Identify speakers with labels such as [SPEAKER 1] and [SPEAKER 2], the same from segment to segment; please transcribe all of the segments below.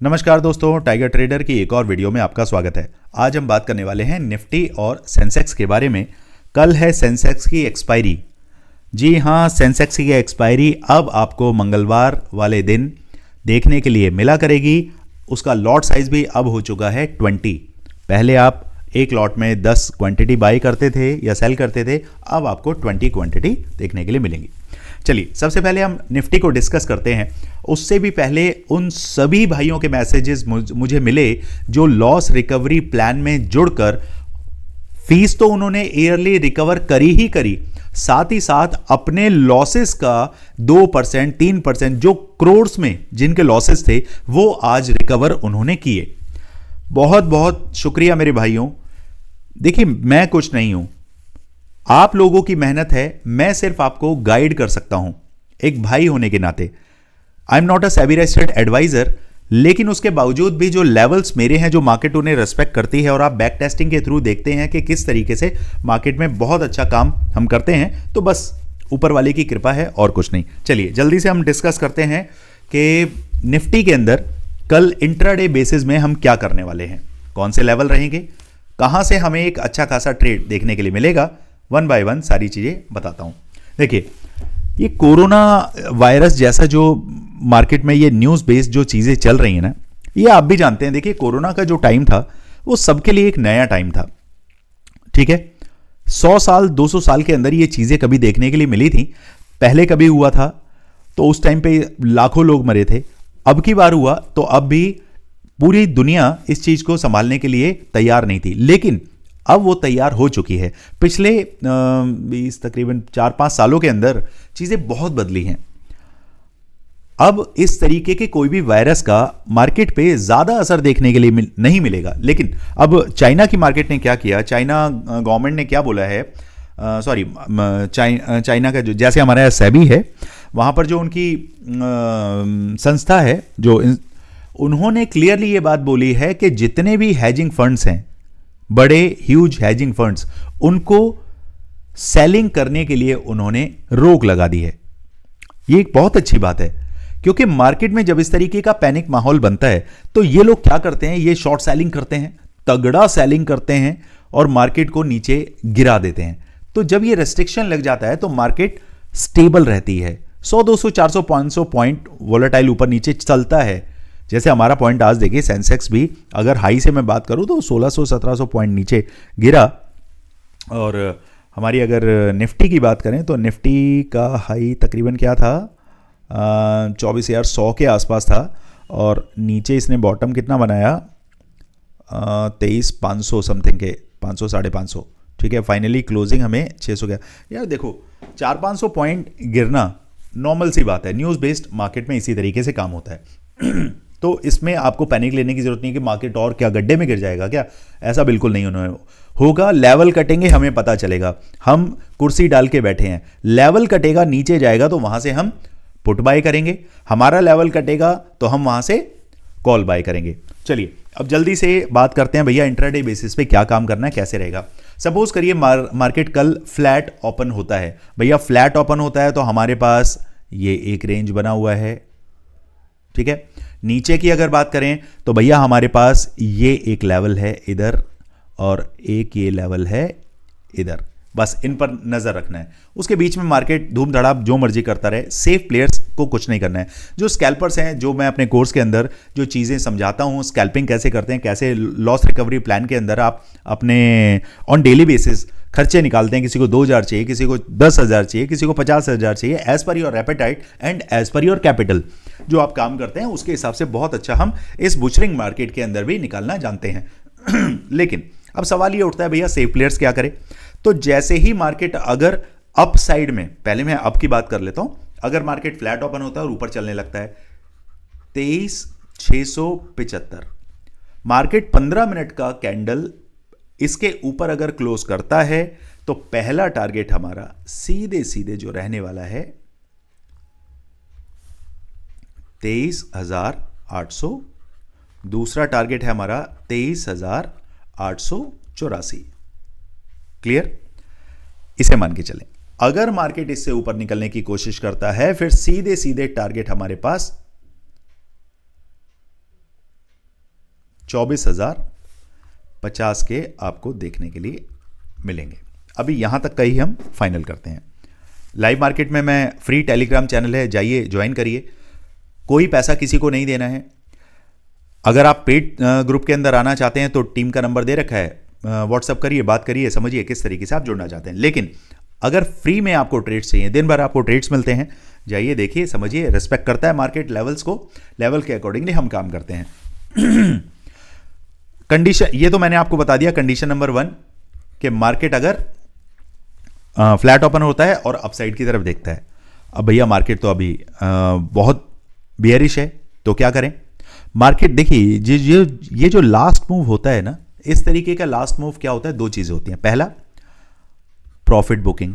[SPEAKER 1] नमस्कार दोस्तों, tiger trader की एक और वीडियो में आपका स्वागत है। आज हम बात करने वाले हैं निफ्टी और सेंसेक्स के बारे में। कल है सेंसेक्स की एक्सपायरी। जी हाँ, सेंसेक्स की एक्सपायरी अब आपको मंगलवार वाले दिन देखने के लिए मिला करेगी। उसका लॉट साइज भी अब हो चुका है 20। पहले आप एक लॉट में 10 क्वांटिटी बाई करते थे या सेल करते थे, अब आपको 20 क्वांटिटी देखने के लिए मिलेंगी। चलिए, सबसे पहले हम निफ्टी को डिस्कस करते हैं। उससे भी पहले उन सभी भाइयों के मैसेजेस मुझे मिले जो लॉस रिकवरी प्लान में जुड़कर फीस तो उन्होंने ईयरली रिकवर करी ही करी, साथ ही साथ अपने लॉसेस का 2% 3% जो करोड़्स में जिनके लॉसेस थे वो आज रिकवर उन्होंने किए। बहुत बहुत शुक्रिया मेरे भाइयों। देखिए, मैं कुछ नहीं हूं, आप लोगों की मेहनत है। मैं सिर्फ आपको गाइड कर सकता हूं एक भाई होने के नाते। I am not a SEBI registered advisor, लेकिन उसके बावजूद भी जो लेवल्स मेरे हैं, जो मार्केट उन्हें रेस्पेक्ट करती है, और आप बैक टेस्टिंग के थ्रू देखते हैं कि किस तरीके से मार्केट में बहुत अच्छा काम हम करते हैं, तो बस ऊपर वाले की कृपा है और कुछ नहीं। चलिए जल्दी से हम डिस्कस करते हैं कि निफ्टी के अंदर कल इंट्राडे बेसिस में हम क्या करने वाले हैं, कौन से लेवल रहेंगे, कहां से हमें एक अच्छा खासा ट्रेड देखने के लिए मिलेगा। वन बाय वन सारी चीजें बताता हूं। देखिए, ये कोरोना वायरस जैसा जो मार्केट में ये न्यूज़ बेस्ड जो चीज़ें चल रही हैं ना, ये आप भी जानते हैं। देखिए, कोरोना का जो टाइम था वो सबके लिए एक नया टाइम था। ठीक है, 100 साल 200 साल के अंदर ये चीज़ें कभी देखने के लिए मिली थी। पहले कभी हुआ था तो उस टाइम पे लाखों लोग मरे थे। अब की बार हुआ तो अब भी पूरी दुनिया इस चीज़ को संभालने के लिए तैयार नहीं थी, लेकिन अब वो तैयार हो चुकी है। पिछले 20 तकरीबन 4-5 सालों के अंदर चीज़ें बहुत बदली हैं। अब इस तरीके के कोई भी वायरस का मार्केट पे ज़्यादा असर देखने के लिए नहीं मिलेगा। लेकिन अब चाइना की मार्केट ने क्या किया, चाइना गवर्नमेंट ने क्या बोला है, सॉरी चाइना का जो जैसे हमारा यहाँ सेबी है, वहाँ पर जो उनकी संस्था है, जो उन्होंने क्लियरली ये बात बोली है कि जितने भी हैजिंग फंड्स हैं, बड़े ह्यूज हैजिंग फंड्स, उनको सेलिंग करने के लिए उन्होंने रोक लगा दी है। ये एक बहुत अच्छी बात है, क्योंकि मार्केट में जब इस तरीके का पैनिक माहौल बनता है तो ये लोग क्या करते हैं, ये शॉर्ट सेलिंग करते हैं, तगड़ा सेलिंग करते हैं और मार्केट को नीचे गिरा देते हैं। तो जब ये रेस्ट्रिक्शन लग जाता है तो मार्केट स्टेबल रहती है। 100 200 400 500 पॉइंट वोलेटाइल ऊपर नीचे चलता है। जैसे हमारा पॉइंट आज देखिए, सेंसेक्स भी अगर हाई से मैं बात करूं तो 1600 1700 पॉइंट नीचे गिरा। और हमारी अगर निफ्टी की बात करें तो निफ्टी का हाई तकरीबन क्या था, 24,100 के आसपास था, और नीचे इसने बॉटम कितना बनाया, 23,500 समथिंग के, 500 550। ठीक है, फाइनली क्लोजिंग हमें 600 गया। यार देखो, 400-500 पॉइंट गिरना नॉर्मल सी बात है। न्यूज़ बेस्ड मार्केट में इसी तरीके से काम होता है। तो इसमें आपको पैनिक लेने की जरूरत नहीं कि मार्केट और क्या गड्ढे में गिर जाएगा क्या, ऐसा बिल्कुल नहीं होगा। लेवल कटेंगे, हमें पता चलेगा। हम कुर्सी डाल के बैठे हैं, लेवल कटेगा, नीचे जाएगा तो वहां से हम पुट बाय करेंगे, हमारा लेवल कटेगा तो हम वहां से कॉल बाय करेंगे। चलिए अब जल्दी से बात करते हैं भैया, इंट्राडे बेसिस पे क्या काम करना है, कैसे रहेगा। सपोज करिए मार्केट कल फ्लैट ओपन होता है। भैया फ्लैट ओपन होता है तो हमारे पास ये एक रेंज बना हुआ है। ठीक है, नीचे की अगर बात करें तो भैया हमारे पास ये एक लेवल है इधर और एक ये लेवल है इधर, बस इन पर नजर रखना है। उसके बीच में मार्केट धूम धड़ाम जो मर्जी करता रहे, सेफ प्लेयर्स को कुछ नहीं करना है। जो स्कैल्पर्स हैं, जो मैं अपने कोर्स के अंदर जो चीज़ें समझाता हूँ, स्कैल्पिंग कैसे करते हैं, कैसे लॉस रिकवरी प्लान के अंदर आप अपने ऑन डेली बेसिस खर्चे निकालते हैं। किसी को 2,000 चाहिए, किसी को 10,000 चाहिए, किसी को 50,000 चाहिए, as per your appetite and as per your capital जो आप काम करते हैं, उसके हिसाब से बहुत अच्छा हम इस बुचरिंग मार्केट के अंदर भी निकालना जानते हैं। लेकिन अब सवाल ये उठता है भैया सेफ प्लेयर्स क्या करें। तो जैसे ही मार्केट अगर अप साइड में, पहले मैं अप की बात कर लेता हूं, अगर मार्केट फ्लैट ओपन होता है और ऊपर चलने लगता है 23,675, मार्केट 15 मिनट का कैंडल इसके ऊपर अगर क्लोज करता है तो पहला टारगेट हमारा सीधे सीधे जो रहने वाला है 23,800, दूसरा टारगेट है हमारा 23,884। क्लियर, इसे मान के चलें। अगर मार्केट इससे ऊपर निकलने की कोशिश करता है, फिर सीधे सीधे टारगेट हमारे पास 24,050 के आपको देखने के लिए मिलेंगे। अभी यहाँ तक का ही हम फाइनल करते हैं। लाइव मार्केट में मैं फ्री टेलीग्राम चैनल है, जाइए ज्वाइन करिए, कोई पैसा किसी को नहीं देना है। अगर आप पेड ग्रुप के अंदर आना चाहते हैं तो टीम का नंबर दे रखा है, व्हाट्सअप करिए, बात करिए, समझिए किस तरीके से आप जुड़ना चाहते हैं। लेकिन अगर फ्री में आपको ट्रेड्स चाहिए, दिन भर आपको ट्रेड्स मिलते हैं, जाइए देखिए, समझिए, रिस्पेक्ट करता है मार्केट लेवल्स को, लेवल के अकॉर्डिंगली हम काम करते हैं। कंडीशन ये तो मैंने आपको बता दिया, कंडीशन नंबर 1 कि मार्केट अगर फ्लैट ओपन होता है और अपसाइड की तरफ देखता है। अब भैया मार्केट तो अभी बहुत बियरिश है, तो क्या करें? मार्केट देखिए, ये जो लास्ट मूव होता है ना, इस तरीके का लास्ट मूव क्या होता है, 2 चीजें होती हैं। पहला, प्रॉफिट बुकिंग।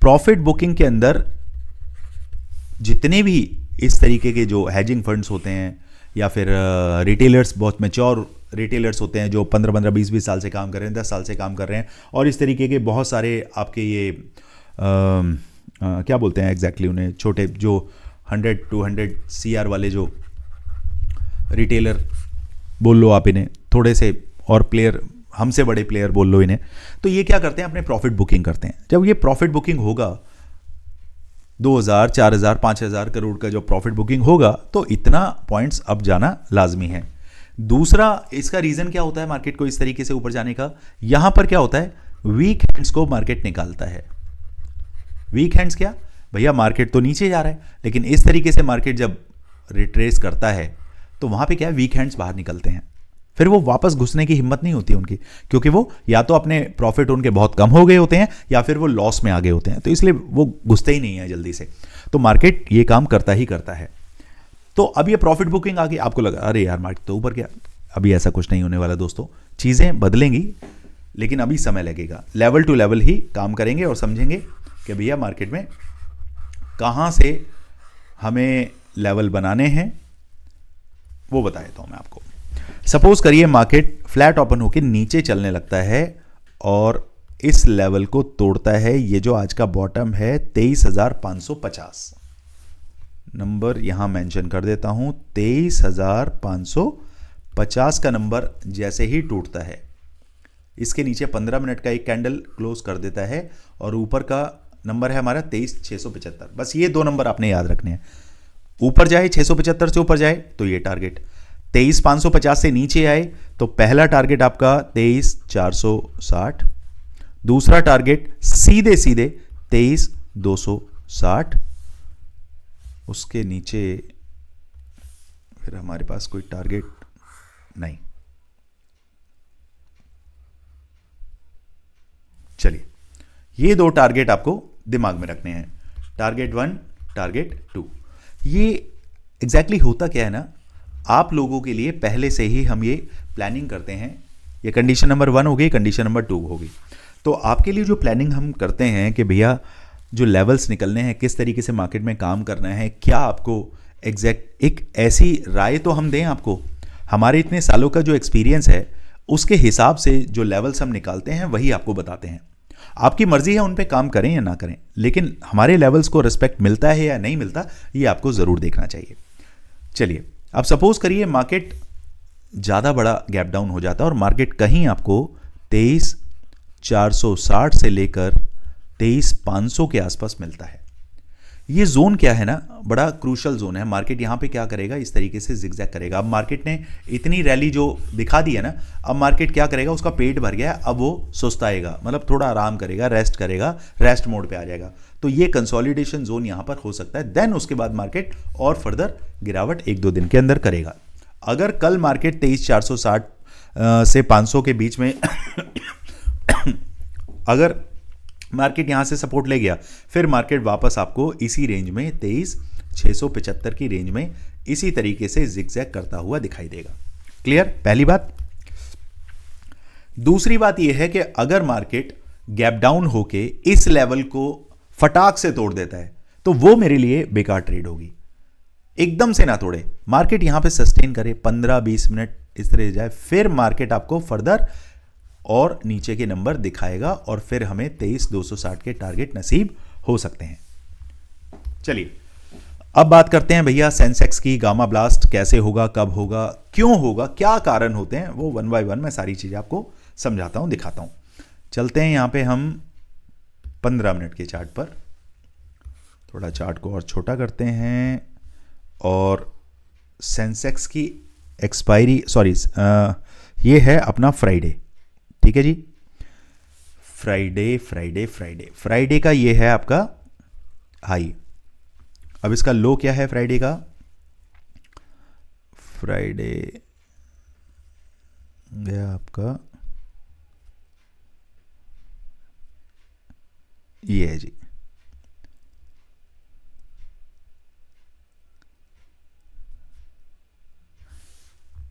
[SPEAKER 1] प्रॉफिट बुकिंग के अंदर जितने भी इस तरीके के जो हैजिंग फंड्स होते हैं या फिर रिटेलर्स, बहुत मैच्योर रिटेलर्स होते हैं जो 15-15, 20-20 साल से काम कर रहे हैं, 10 साल से काम कर रहे हैं, और इस तरीके के बहुत सारे आपके ये क्या बोलते हैं एग्जैक्टली उन्हें, छोटे जो 100-200 CR वाले जो रिटेलर बोल लो आप इन्हें, थोड़े से और प्लेयर, हमसे बड़े प्लेयर बोल लो इन्हें, तो ये क्या करते हैं, अपने प्रॉफिट बुकिंग करते हैं। जब ये प्रॉफिट बुकिंग होगा 2000, 4000, 5000 करोड़ का जो प्रॉफिट बुकिंग होगा, तो इतना पॉइंट्स अब जाना लाजमी है। दूसरा, इसका रीजन क्या होता है मार्केट को इस तरीके से ऊपर जाने का? यहां पर क्या होता है, वीक हैंड्स को मार्केट निकालता है। वीक हैंड्स क्या भैया, मार्केट तो नीचे जा रहा है, लेकिन इस तरीके से मार्केट जब रिट्रेस करता है तो वहां पे क्या है, वीक हैंड्स बाहर निकलते हैं। फिर वो वापस घुसने की हिम्मत नहीं होती उनकी, क्योंकि वो या तो अपने प्रॉफिट उनके बहुत कम हो गए होते हैं या फिर वो लॉस में आ गए होते हैं, तो इसलिए वो घुसते ही नहीं है जल्दी से। तो मार्केट ये काम करता ही करता है। तो अब ये प्रॉफिट बुकिंग आ गई, आपको लगा अरे यार मार्केट तो ऊपर गया, अभी ऐसा कुछ नहीं होने वाला दोस्तों, चीज़ें बदलेंगी, लेकिन अभी समय लगेगा। लेवल टू लेवल ही काम करेंगे और समझेंगे कि भैया मार्केट में कहाँ से हमें लेवल बनाने हैं, वो बता देता हूँ मैं आपको। सपोज करिए मार्केट फ्लैट ओपन होकर नीचे चलने लगता है और इस लेवल को तोड़ता है। ये जो आज का बॉटम है 23,550, नंबर यहां मेंशन कर देता हूं, 23,550 का नंबर जैसे ही टूटता है, इसके नीचे 15 मिनट का एक कैंडल क्लोज कर देता है और ऊपर का नंबर है हमारा 23,675। बस ये 2 नंबर आपने याद रखने हैं। ऊपर जाए 675 से ऊपर जाए तो ये टारगेट, 23,550 से नीचे आए तो पहला टारगेट आपका 23,460, दूसरा टारगेट सीधे सीधे 23,260, उसके नीचे फिर हमारे पास कोई टारगेट नहीं। चलिए, ये 2 टारगेट आपको दिमाग में रखने हैं, टारगेट 1, टारगेट 2। ये एग्जैक्टली होता क्या है ना, आप लोगों के लिए पहले से ही हम ये प्लानिंग करते हैं। ये कंडीशन नंबर 1 हो गई, कंडीशन नंबर 2 होगी। तो आपके लिए जो प्लानिंग हम करते हैं कि भैया जो लेवल्स निकलने हैं, किस तरीके से मार्केट में काम करना है, क्या आपको एग्जैक्ट एक ऐसी राय तो हम दें आपको, हमारे इतने सालों का जो एक्सपीरियंस है उसके हिसाब से जो लेवल्स हम निकालते हैं वही आपको बताते हैं। आपकी मर्जी है उन पे काम करें या ना करें, लेकिन हमारे लेवल्स को रिस्पेक्ट मिलता है या नहीं मिलता, ये आपको ज़रूर देखना चाहिए। चलिए, अब सपोज करिए मार्केट ज़्यादा बड़ा गैप डाउन हो जाता है और मार्केट कहीं आपको 23,460 से लेकर 23,500 के आसपास मिलता है। ये जोन क्या है ना, बड़ा क्रूशल जोन है। मार्केट यहाँ पे क्या करेगा, इस तरीके से जिगजैग करेगा। अब मार्केट ने इतनी रैली जो दिखा दी है ना, अब मार्केट क्या करेगा, उसका पेट भर गया है, अब वो सुस्ताएगा, मतलब थोड़ा आराम करेगा, रेस्ट करेगा, रेस्ट मोड पे आ जाएगा। तो ये कंसोलिडेशन जोन यहाँ पर हो सकता है। देन उसके बाद मार्केट और फर्दर गिरावट 1-2 दिन के अंदर करेगा। अगर कल मार्केट 23,460 से 500 के बीच में अगर मार्केट यहां से सपोर्ट ले गया, फिर मार्केट वापस आपको इसी रेंज में 23,675 की रेंज में इसी तरीके से जिगजैग करता हुआ दिखाई देगा। क्लियर? पहली बात। दूसरी बात यह है कि अगर मार्केट गैप डाउन होके इस लेवल को फटाक से तोड़ देता है तो वो मेरे लिए बेकार ट्रेड होगी। एकदम से ना तोड़े, मार्केट यहां पे सस्टेन करे, 15-20 मिनट इस तरह जाए, फिर मार्केट आपको फर्दर और नीचे के नंबर दिखाएगा और फिर हमें 23,260 के टारगेट नसीब हो सकते हैं। चलिए, अब बात करते हैं भैया सेंसेक्स की। गामा ब्लास्ट कैसे होगा, कब होगा, क्यों होगा, क्या कारण होते हैं, वो वन बाय वन मैं सारी चीज़ें आपको समझाता हूँ, दिखाता हूँ। चलते हैं यहाँ पे हम 15 मिनट के चार्ट पर। थोड़ा चार्ट को और छोटा करते हैं और सेंसेक्स की एक्सपायरी, सॉरी ये है अपना फ्राइडे, ठीक है जी। फ्राइडे फ्राइडे फ्राइडे फ्राइडे का ये है आपका हाई। अब इसका लो क्या है फ्राइडे का? फ्राइडे गया आपका, ये है जी,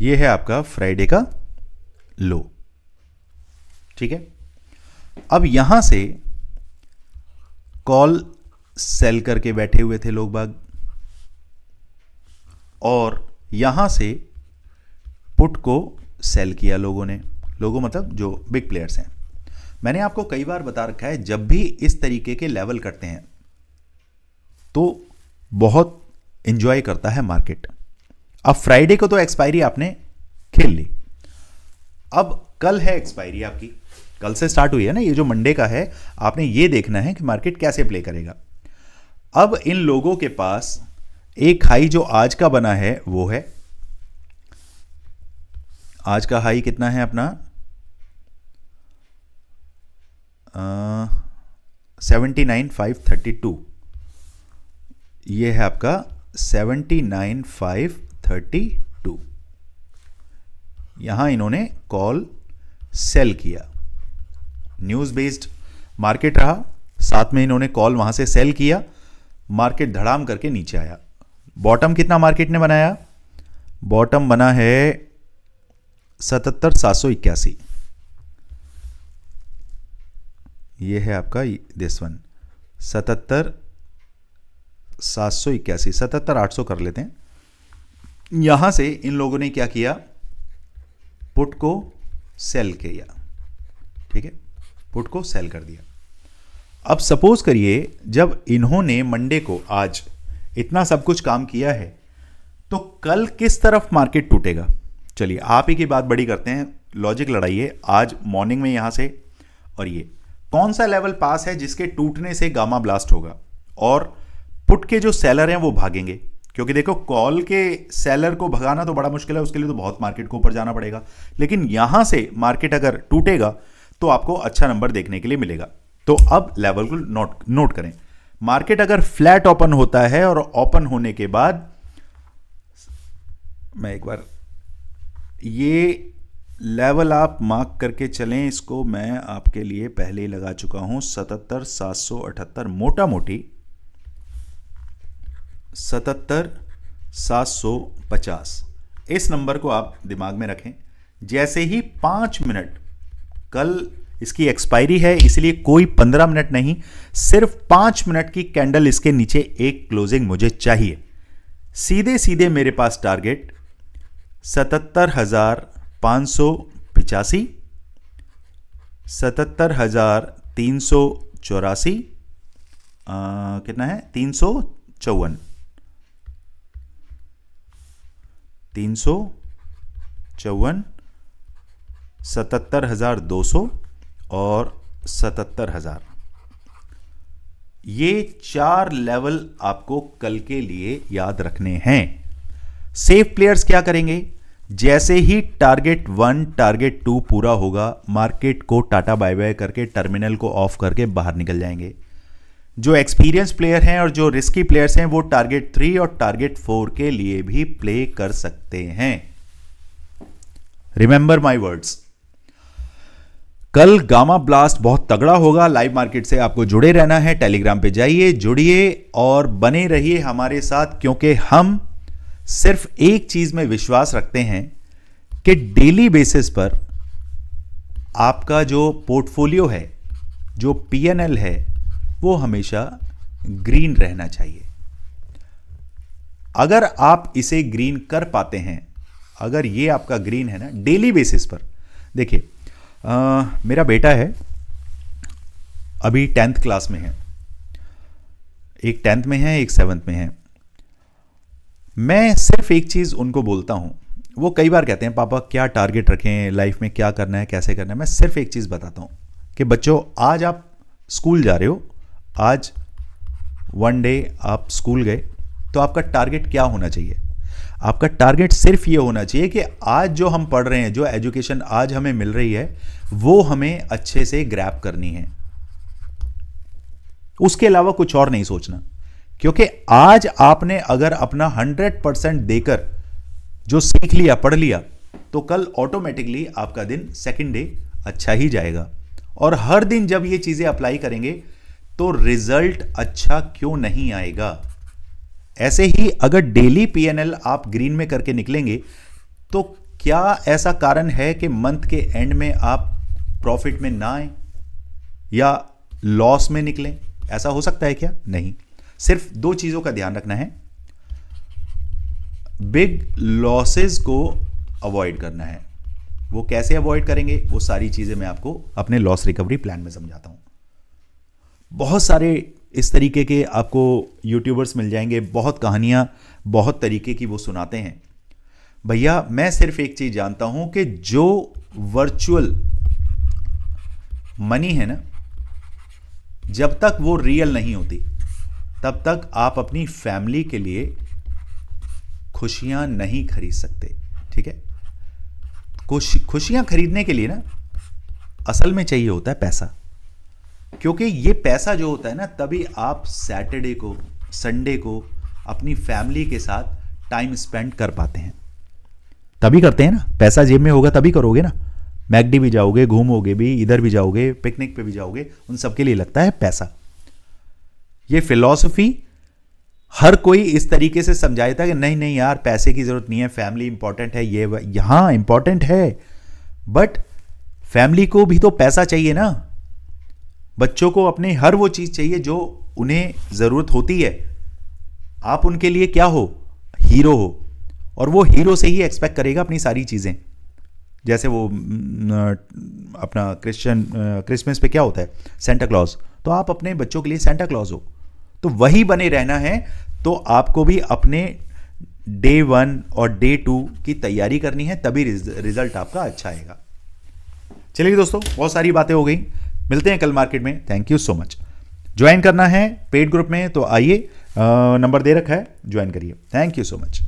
[SPEAKER 1] ये है आपका फ्राइडे का लो, ठीक है। अब यहां से कॉल सेल करके बैठे हुए थे लोग बाग, और यहां से पुट को सेल किया लोगों ने। लोगों मतलब जो बिग प्लेयर्स हैं। मैंने आपको कई बार बता रखा है, जब भी इस तरीके के लेवल करते हैं तो बहुत इंजॉय करता है मार्केट। अब फ्राइडे को तो एक्सपायरी आपने खेल ली, अब कल है एक्सपायरी आपकी, कल से स्टार्ट हुई है ना, ये जो मंडे का है, आपने ये देखना है कि मार्केट कैसे प्ले करेगा। अब इन लोगों के पास एक हाई जो आज का बना है वो है, आज का हाई कितना है अपना 79,532, ये है आपका 79,532। यहां इन्होंने कॉल सेल किया, न्यूज़ बेस्ड मार्केट रहा, साथ में इन्होंने कॉल वहां से सेल किया, मार्केट धड़ाम करके नीचे आया। बॉटम कितना मार्केट ने बनाया? बॉटम बना है 77,781, ये है आपका दिस वन 77,781, 77,800 कर लेते हैं। यहां से इन लोगों ने क्या किया? पुट को सेल किया, ठीक है, पुट को सेल कर दिया। अब सपोज करिए जब इन्होंने मंडे को आज इतना सब कुछ काम किया है, तो कल किस तरफ मार्केट टूटेगा? चलिए आप ही की बात बड़ी करते हैं, लॉजिक लड़ाइए। आज मॉर्निंग में यहां से और ये कौन सा लेवल पास है जिसके टूटने से गामा ब्लास्ट होगा, और पुट के जो सेलर हैं वो भागेंगे। क्योंकि देखो कॉल के सेलर को भगाना तो बड़ा मुश्किल है, उसके लिए तो बहुत मार्केट को ऊपर जाना पड़ेगा, लेकिन यहां से मार्केट अगर टूटेगा तो आपको अच्छा नंबर देखने के लिए मिलेगा। तो अब लेवल को नोट करें। मार्केट अगर फ्लैट ओपन होता है और ओपन होने के बाद, मैं एक बार ये लेवल आप मार्क करके चलें, इसको मैं आपके लिए पहले ही लगा चुका हूं 77,778, मोटा मोटी 77,750। इस नंबर को आप दिमाग में रखें। जैसे ही 5 मिनट, कल इसकी एक्सपायरी है इसलिए कोई 15 मिनट नहीं, सिर्फ 5 मिनट की कैंडल इसके नीचे एक क्लोजिंग मुझे चाहिए। सीधे सीधे मेरे पास टारगेट 77,585, 77,384, कितना है 354, 354, 77,200 और 77,000। ये 4 लेवल आपको कल के लिए याद रखने हैं। सेफ प्लेयर्स क्या करेंगे? जैसे ही टारगेट 1 टारगेट 2 पूरा होगा, मार्केट को टाटा बाय बाय करके टर्मिनल को ऑफ करके बाहर निकल जाएंगे। जो एक्सपीरियंस प्लेयर हैं और जो रिस्की प्लेयर्स हैं वो टारगेट 3 और टारगेट 4 के लिए भी प्ले कर सकते हैं। Remember my words. कल गामा ब्लास्ट बहुत तगड़ा होगा। लाइव मार्केट से आपको जुड़े रहना है, टेलीग्राम पे जाइए, जुड़िए और बने रहिए हमारे साथ, क्योंकि हम सिर्फ एक चीज में विश्वास रखते हैं कि डेली बेसिस पर आपका जो पोर्टफोलियो है, जो पीएनएल है, वो हमेशा ग्रीन रहना चाहिए। अगर आप इसे ग्रीन कर पाते हैं, अगर ये आपका ग्रीन है ना डेली बेसिस पर, देखिए मेरा बेटा है अभी 10th क्लास में है, एक 10th में है, एक 7th में है। मैं सिर्फ एक चीज़ उनको बोलता हूँ, वो कई बार कहते हैं पापा क्या टारगेट रखें लाइफ में, क्या करना है, कैसे करना है। मैं सिर्फ एक चीज़ बताता हूँ कि बच्चों, आज आप स्कूल जा रहे हो, आज वन डे आप स्कूल गए, तो आपका टारगेट क्या होना चाहिए? आपका टारगेट सिर्फ ये होना चाहिए कि आज जो हम पढ़ रहे हैं, जो एजुकेशन आज हमें मिल रही है, वो हमें अच्छे से ग्रैब करनी है। उसके अलावा कुछ और नहीं सोचना, क्योंकि आज आपने अगर अपना 100% देकर जो सीख लिया, पढ़ लिया, तो कल ऑटोमेटिकली आपका दिन सेकंड डे अच्छा ही जाएगा। और हर दिन जब ये चीजें अप्लाई करेंगे तो रिजल्ट अच्छा क्यों नहीं आएगा? ऐसे ही अगर डेली पीएनएल आप ग्रीन में करके निकलेंगे, तो क्या ऐसा कारण है कि मंथ के एंड में आप प्रॉफिट में ना आए या लॉस में निकलें? ऐसा हो सकता है क्या? नहीं। सिर्फ दो चीजों का ध्यान रखना है, बिग लॉसेस को अवॉइड करना है। वो कैसे अवॉइड करेंगे, वो सारी चीजें मैं आपको अपने लॉस रिकवरी प्लान में समझाता हूं। बहुत सारे इस तरीके के आपको यूट्यूबर्स मिल जाएंगे, बहुत कहानियां, बहुत तरीके की वो सुनाते हैं। भैया, मैं सिर्फ एक चीज जानता हूं कि जो वर्चुअल मनी है ना, जब तक वो रियल नहीं होती, तब तक आप अपनी फैमिली के लिए खुशियां नहीं खरीद सकते। ठीक है? खुशियां खरीदने के लिए ना असल में चाहिए होता है पैसा, क्योंकि ये पैसा जो होता है ना, तभी आप सैटरडे को, संडे को अपनी फैमिली के साथ टाइम स्पेंड कर पाते हैं। तभी करते हैं ना, पैसा जेब में होगा तभी करोगे ना। मैकडी भी जाओगे, घूमोगे भी, इधर भी जाओगे, पिकनिक पे भी जाओगे, उन सब के लिए लगता है पैसा। ये फिलॉसफी हर कोई इस तरीके से समझाता है कि नहीं नहीं यार, पैसे की जरूरत नहीं है, फैमिली इंपॉर्टेंट है, ये यहां इंपॉर्टेंट है, बट फैमिली को भी तो पैसा चाहिए ना। बच्चों को अपने हर वो चीज चाहिए जो उन्हें जरूरत होती है। आप उनके लिए क्या हो? हीरो हो, और वो हीरो से ही एक्सपेक्ट करेगा अपनी सारी चीजें। जैसे वो अपना क्रिसमस पे क्या होता है, सेंटा क्लॉज, तो आप अपने बच्चों के लिए सेंटा क्लॉज हो। तो वही बने रहना है, तो आपको भी अपने डे 1 और डे 2 की तैयारी करनी है, तभी रिजल्ट आपका अच्छा आएगा। चलिए दोस्तों, बहुत सारी बातें हो गई, मिलते हैं कल मार्केट में। Thank you so much. Join करना है पेड ग्रुप में तो आइए, नंबर दे रखा है, ज्वाइन करिए। Thank you so much.